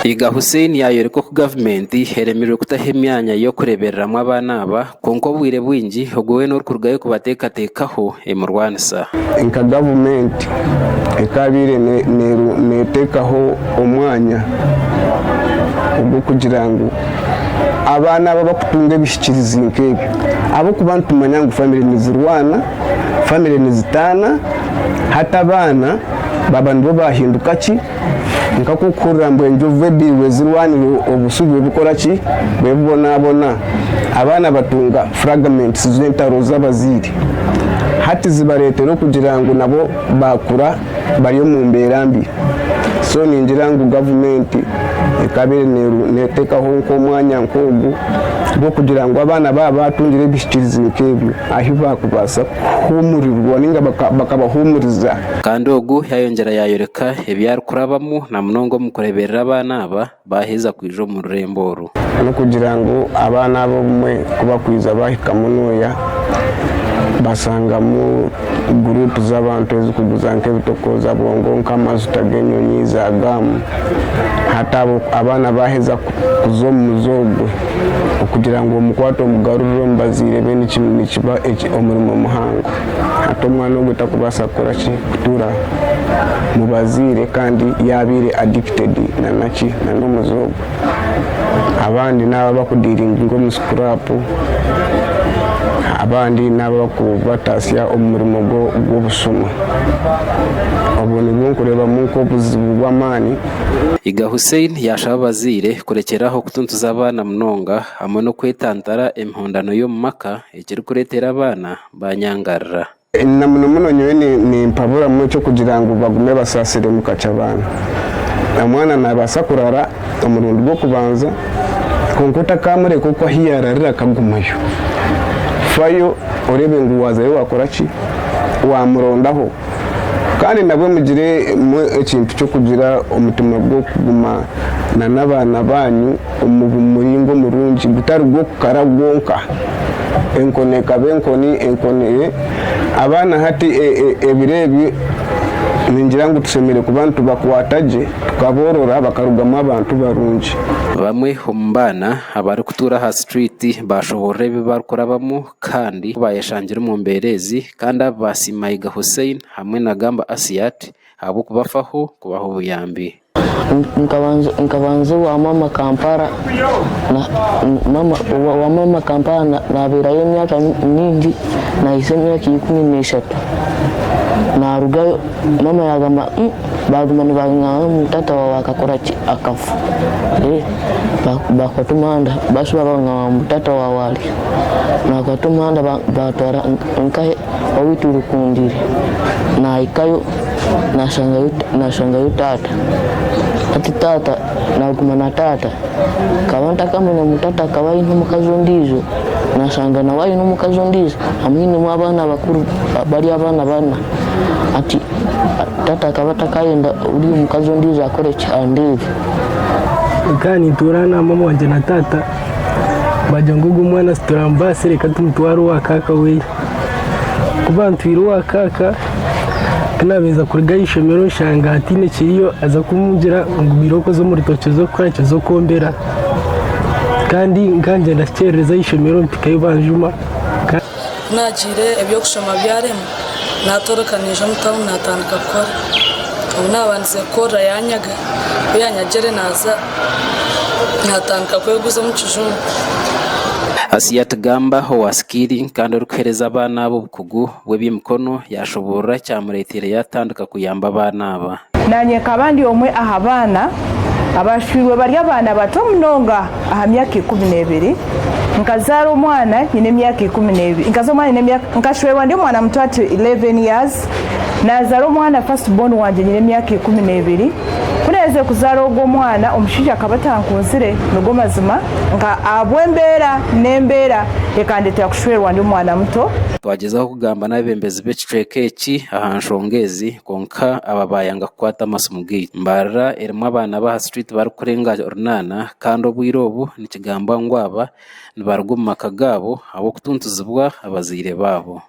Iga Hussein yayoreko ku government heremerwe kutaha imyanya yo kurebereramo abana aba konko bwire bwingi ogowe no kurgaye kubatekatekaho emurwanisa inka government ekabire netekaho omwanya ubwo kugira ngo abana baba kutunga bishikiriza nkebyo abo kubantu manyangu family nizirwana family nizitana hata abana baba ndo bahinduka ki nkakukura mbwe njove biwe zirwaniro obusubi bukora ki bebona abana batunga fragments z'entaro z'abaziri hati zibaretero kugira ngo nabo bakura bariyo mu mberambi so ningira ngo government ekabire netekaho nko mwanya nkogu bwo kugira ngo abana baba batungire bishikiriza nkebyo ahi bakubasa humurirwa ninga bakabahumuriza kandi ogu yayongera yayoreka ebyari kurabamo na munongo mukureberera abana aba baheza kwijo mu ruremboro no kugira ngo abana bo mwe kuba kwiza bahika munoya basanga mu group z'abantu ezikuguza nk'ebitokoza bongo nk'amazu tagenyonyi za gamu hata abana baheza kuzo muzogo kugira ngo mukwato mugaruriro mbazire bene nikiba omurimo muhango hata umwana ogota kubasa kora ki kutura mubazire kandi yabire addicted na naki na n'umuzogo abandi naba bakudiringa ngo muscrap abandi naba kubatasya omurimo go busuma abone bwo kureba munko buzibwamani. Iga Hussein yashaba bazire kurekeraho kutuntuza abana munonga hamwe no kwetantara impondano yo mumaka ekiri kuretera abana banyangarra na muno nyewe ni mpabura mu cyo kugira ngo bagume basasire mukaca abana amwana nabasa kurara umurundi bwo kubanza konkuta kamure kuko hiyararira kagumayo fayo orebe ngo wazayo wakora ki wamurondaho kandi nabwo mugire ikintu cyo kugira umutima bwo kuguma na nabana banyu umuringo murungi gutari bwo karagwonka enkoneka benkoni enkoneye abana hati ebirebi ningira ngo tusemere ku bantu bakwataje tukaborora bakarugama abantu barungi bamwe umbana abari kutura ha street bashobore bibakurabamo kandi bayeshangira mu mberezi kandi abasima Iga Hussein hamwe na Gamba Asiat abo kubafaho kubaho buyambi nkabanze wa mama Kampala wa mama Kampala nabirayo myaka nyingi na isemya ki 13 narugayo mama yagamba bagumani banga mutata wa akakora akafu bakotumanda basu banga mutata wa wali na kotumanda batwara nkahe wabituru kundiri na ikayo nashanga yutata ati tata na kumana tata kabanta kama na mutata kawayi n'umukazo ndizo nashanga na wayi n'umukazo ndizo amini mu abana bakuru bari abana bana ati tata kabata kayenda uri umukazo ndizo akore cyandeve kani turana mama wanje na tata bajangugu mwana siturambase reka tumutwaro wa kaka we kubantu wa kaka kanabeza kurigayisha mero shanga atine kiriyo aza kumugira ngo biroko zo muri toce zo kwacha zo kombera kandi nganje ndacereza ishemero ntikayo banjuma nagire ebyo kushoma byaremo natorokanije mutaho natandika kora unabanze kora yanyagere naza natandika kweguza mu kijumba Asiat Gamba waskiri kandi rukereza abana abo bukugu webimkono yashobora cyamuretire yatandika kuyamba abana aba nanye kabandi omwe ahabana abashirwe bari abana bato munonga aha myaka 12 nkazara umwana nyine myaka 12 nkazo mwana nyine myaka nkashwewa ndi mwana mutatu 11 years nazara umwana first born wanje nyine myaka 12 kuneze kuzara ogwo mwana omushija kabatankunzire nugo mazima nka abwembera nembera ekandete yakushwerwa ndi mwana muto twagezaho kugamba nabembezi becekeki ahanshongezi konka ababayanga kwata masumugi mbara erimo abana ba street bari kurenga ornana kandi obwirobu nikigamba ngwaba nibaruguma kagabo abo kutuntuzibwa abazire babo.